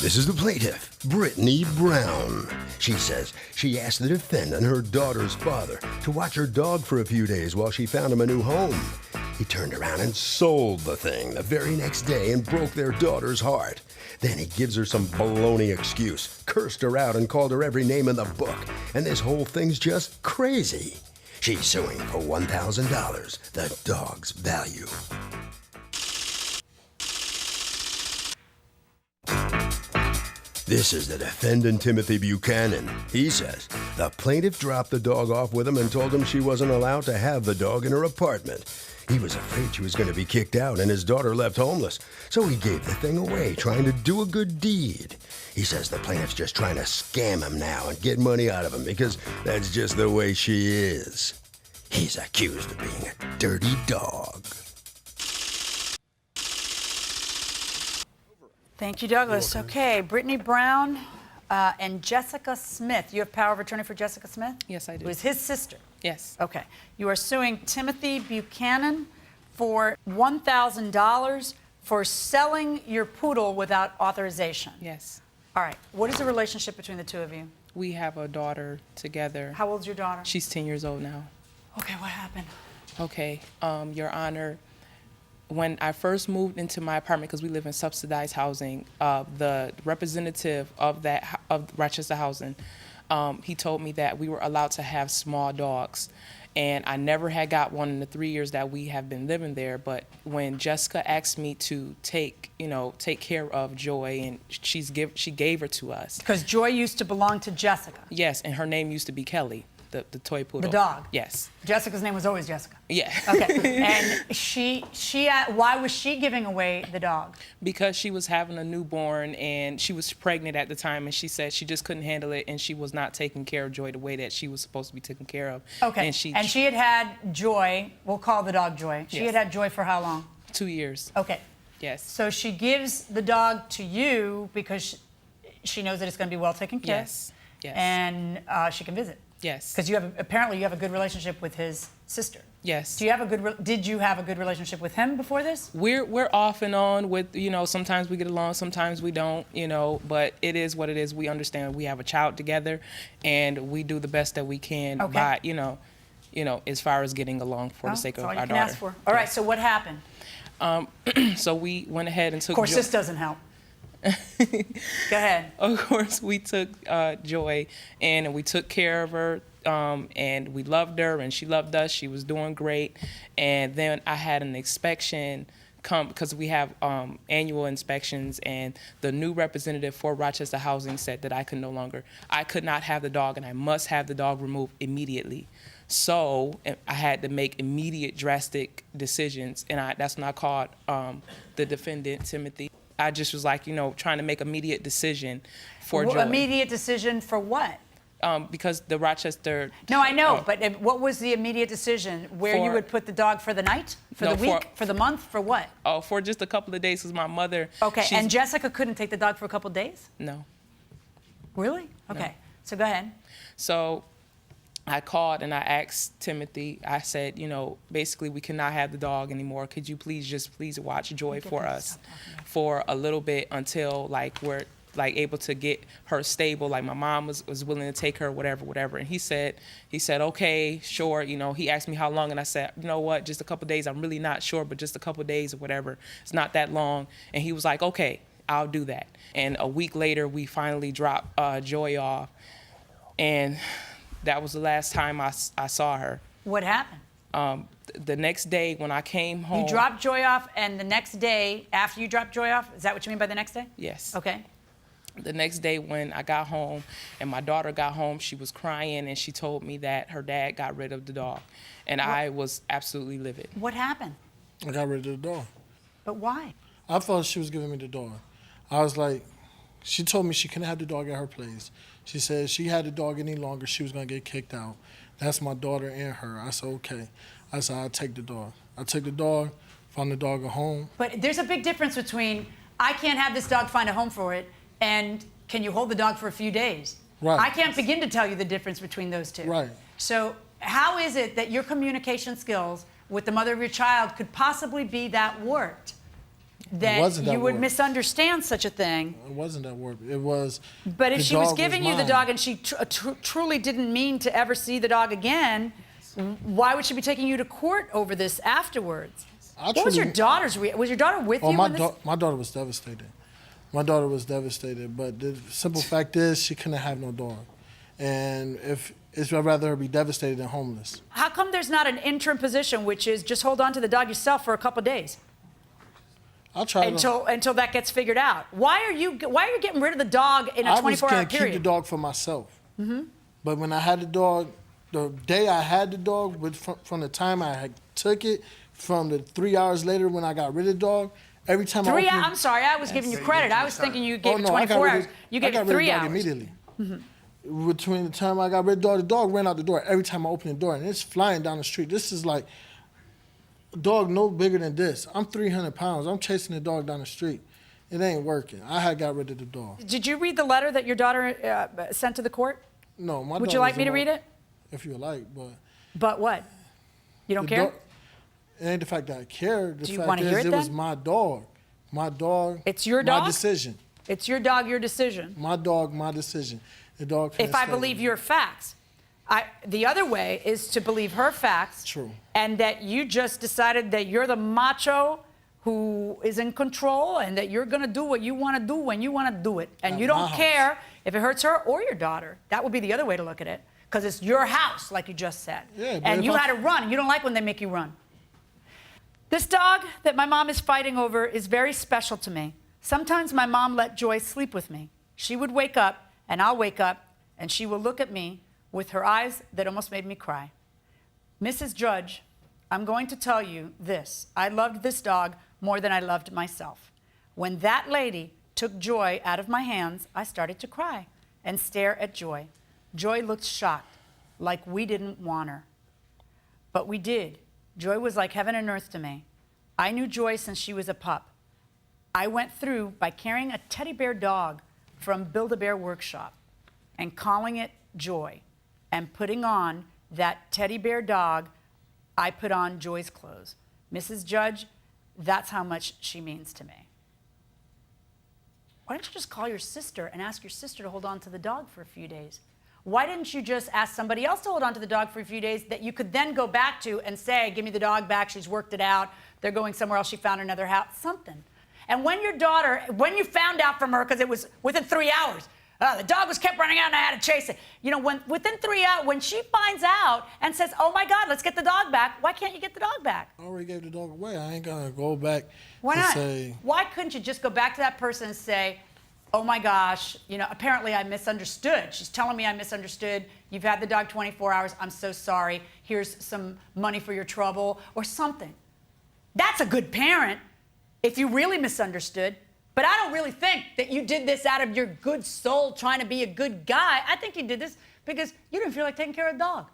This is the plaintiff, Brittany Brown. She says she asked the defendant, her daughter's father, to watch her dog for a few days while she found him a new home. He turned around and sold the thing the very next day and broke their daughter's heart. Then he gives her some baloney excuse, cursed her out and called her every name in the book. And this whole thing's just crazy. She's suing for $1,000, the dog's value. This is the defendant, Timothy Buchanan. He says the plaintiff dropped the dog off with him and told him she wasn't allowed to have the dog in her apartment. He was afraid she was going to be kicked out and his daughter left homeless, so he gave the thing away, trying to do a good deed. He says the plaintiff's just trying to scam him now and get money out of him because that's just the way she is. He's accused of being a dirty dog. Thank you, Douglas. Okay, Brittany Brown and Jessica Smith. You have power of attorney for Jessica Smith? Yes, I do. Who is his sister? Yes. Okay. You are suing Timothy Buchanan for $1,000 for selling your poodle without authorization. Yes. All right. What is the relationship between the two of you? We have a daughter together. How old's your daughter? She's 10 years old now. Okay, what happened? Okay, Your Honor, when I first moved into my apartment, because we live in subsidized housing, the representative of Rochester Housing, he told me that we were allowed to have small dogs. And I never had got one in the 3 years that we have been living there. But when Jessica asked me to take care of Joy, and she gave her to us. Because Joy used to belong to Jessica. Yes, and her name used to be Kelly, the toy poodle. The dog. Yes. Jessica's name was always Jessica. Yeah. Okay. And why was she giving away the dog? Because she was having a newborn and she was pregnant at the time, and she said she just couldn't handle it and she was not taking care of Joy the way that she was supposed to be taken care of. Okay. And she had had Joy. We'll call the dog Joy. She Yes. had had Joy for how long? 2 years. Okay. Yes. So she gives the dog to you because she knows that it's going to be well taken care of. Yes. Yes. And she can visit. Yes. Because apparently you have a good relationship with his sister. Yes. Did you have a good relationship with him before this? We're off and on with, sometimes we get along, sometimes we don't, but it is what it is. We understand we have a child together and we do the best that we can by, as far as getting along for the sake of our daughter. All you can ask for. All right, so what happened? So we went ahead and took Of course, this doesn't help. Go ahead. Of course, we took Joy in and we took care of her, and we loved her and she loved us. She was doing great. And then I had an inspection come, because we have annual inspections, and the new representative for Rochester Housing said that I could not have the dog and I must have the dog removed immediately. So I had to make immediate drastic decisions, and that's when I called the defendant, Timothy. I just was like, trying to make immediate decision for Joy. Immediate decision for what? Because the Rochester... No, I know, but what was the immediate decision? Where you would put the dog for the night? For the week? For the month? For what? Oh, for just a couple of days, because my mother... Okay, and Jessica couldn't take the dog for a couple of days? No. Really? Okay, No. So go ahead. So I called and I asked Timothy, I said, basically we cannot have the dog anymore. Could you please watch Joy for us for a little bit until we're able to get her stable. Like my mom was willing to take her, whatever. And he said, okay, sure. He asked me how long, and I said, you know what, just a couple of days. I'm really not sure, but just a couple of days or whatever. It's not that long. And he was like, okay, I'll do that. And a week later, we finally dropped Joy off, and that was the last time I saw her. What happened? The next day when I came home. You dropped Joy off, and the next day after you dropped Joy off, is that what you mean by the next day? Yes. Okay. The next day when I got home and my daughter got home, she was crying and she told me that her dad got rid of the dog. And I was absolutely livid. What happened? I got rid of the dog. But why? I thought she was giving me the dog. I was like, she told me she couldn't have the dog at her place. She said she had the dog any longer, she was going to get kicked out. That's my daughter and her. I said, okay. I said, I'll take the dog. I took the dog, found the dog a home. But there's a big difference between I can't have this dog find a home for it and can you hold the dog for a few days? Right. I can't begin to tell you the difference between those two. Right. So how is it that your communication skills with the mother of your child could possibly be that warped? that you would warped. misunderstand such a thing. It wasn't that warped. It was. But if the she was dog giving you the mine. dog and she truly didn't mean to ever see the dog again, why would she be taking you to court over this afterwards? What was your daughter's reaction? Was your daughter with you? My daughter was devastated. My daughter was devastated. But the simple fact is, she couldn't have no dog. And I'd rather her be devastated than homeless. How come there's not an interim position, which is just hold on to the dog yourself for a couple of days? I'll try until that gets figured out. Why are you getting rid of the dog in a 24-hour period? I was going to keep the dog for myself. But when I had the dog, the day I had the dog, from the time I had took it, from the 3 hours later when I got rid of the dog, every time I'm sorry, I was giving you credit. I was thinking you gave it 24 hours. You gave it 3 hours. Immediately. Between the time I got rid of the dog ran out the door every time I opened the door, and it's flying down the street. This is like a dog no bigger than this. I'm 300 pounds. I'm chasing the dog down the street. It ain't working. I had got rid of the dog. Did you read the letter that your daughter sent to the court? No, my Would you like me to read it? If you like, but. But what? You don't care? It ain't the fact that I care. Do you want to hear it it then? was my dog. My dog. It's your dog? My decision. It's your dog, your decision. My dog, my decision. The dog. If I believe your facts. The other way is to believe her facts. True. And that you just decided that you're the macho who is in control and that you're going to do what you want to do when you want to do it. And you don't care if it hurts her or your daughter. That would be the other way to look at it. Because it's your house, like you just said. Yeah, and you had to run. You don't like when they make you run. This dog that my mom is fighting over is very special to me. Sometimes my mom let Joy sleep with me. She would wake up, and I'll wake up, and she will look at me with her eyes that almost made me cry. Mrs. Judge, I'm going to tell you this. I loved this dog more than I loved myself. When that lady took Joy out of my hands, I started to cry and stare at Joy. Joy looked shocked, like we didn't want her. But we did. Joy was like heaven and earth to me. I knew Joy since she was a pup. I went through by carrying a teddy bear dog from Build-A-Bear Workshop and calling it Joy and putting on that teddy bear dog. I put on Joy's clothes. Mrs. Judge, that's how much she means to me. Why don't you just call your sister and ask your sister to hold on to the dog for a few days? Why didn't you just ask somebody else to hold on to the dog for a few days that you could then go back to and say, give me the dog back, she's worked it out, they're going somewhere else, she found another house, something. And when your daughter, when you found out from her, because it was within 3 hours, the dog was kept running out and I had to chase it. You know, within 3 hours, when she finds out and says, oh my God, let's get the dog back, why can't you get the dog back? I already gave the dog away. I ain't gonna go back Why and not? say. Why couldn't you just go back to that person and say, oh my gosh, you know, apparently I misunderstood. She's telling me I misunderstood. You've had the dog 24 hours. I'm so sorry. Here's some money for your trouble or something. That's a good parent if you really misunderstood. But I don't really think that you did this out of your good soul trying to be a good guy. I think you did this because you didn't feel like taking care of the dog.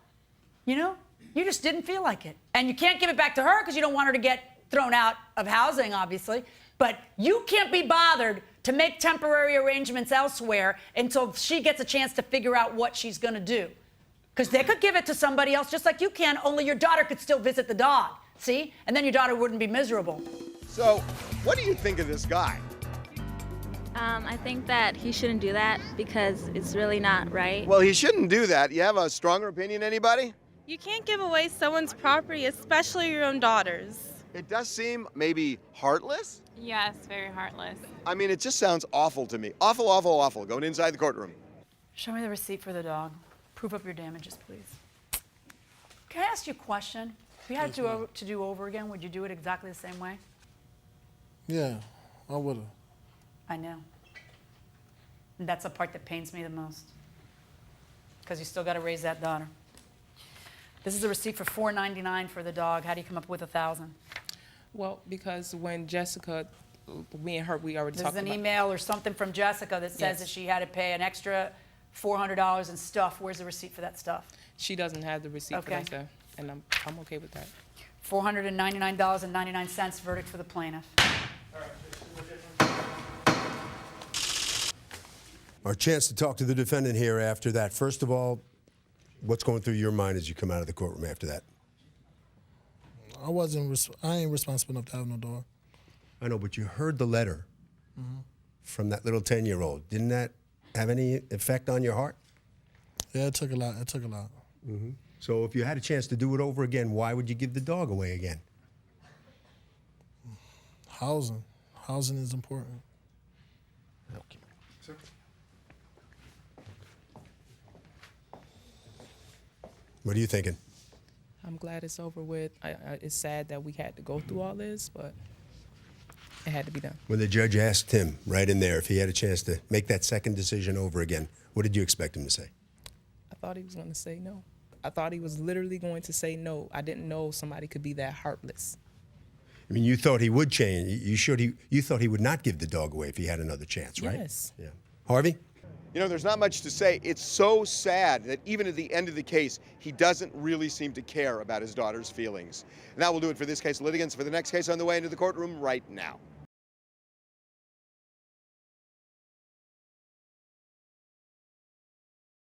You know? You just didn't feel like it. And you can't give it back to her because you don't want her to get thrown out of housing, obviously. But you can't be bothered to make temporary arrangements elsewhere until she gets a chance to figure out what she's going to do. Because they could give it to somebody else just like you can, only your daughter could still visit the dog. See? And then your daughter wouldn't be miserable. So, what do you think of this guy? I think that he shouldn't do that because it's really not right. Well, he shouldn't do that. You have a stronger opinion, anybody? You can't give away someone's property, especially your own daughter's. It does seem maybe heartless. Yes, very heartless. I mean, it just sounds awful to me. Awful, awful, awful. Going inside the courtroom. Show me the receipt for the dog. Prove up your damages, please. Can I ask you a question? If you had to do over again, would you do it exactly the same way? Yeah, I would've. I know. And that's the part that pains me the most. Because you still got to raise that daughter. This is a receipt for $4.99 for the dog. How do you come up with $1,000? Well, because when Jessica, me and her, we already This talked is an about. email or something from Jessica that says Yes. that she had to pay an extra $400 in stuff. Where's the receipt for that stuff? She doesn't have the receipt for Okay. that stuff, and I'm okay with that. $499.99, verdict for the plaintiff. Our chance to talk to the defendant here after that. First of all, what's going through your mind as you come out of the courtroom after that? I ain't responsible enough to have no dog. I know, but you heard the letter from that little 10-year-old. Didn't that have any effect on your heart? Yeah, it took a lot. It took a lot. So if you had a chance to do it over again, why would you give the dog away again? Housing. Housing is important. Okay. What are you thinking? I'm glad it's over with. It's sad that we had to go through all this, but it had to be done. When the judge asked him right in there if he had a chance to make that second decision over again, what did you expect him to say? I thought he was going to say no. I thought he was literally going to say no. I didn't know somebody could be that heartless. I mean, you thought he would change. You thought he would not give the dog away if he had another chance, right? Yes. Yeah. Harvey? You know, there's not much to say. It's so sad that even at the end of the case, he doesn't really seem to care about his daughter's feelings. And that will do it for this case. Litigants, for the next case on the way into the courtroom right now.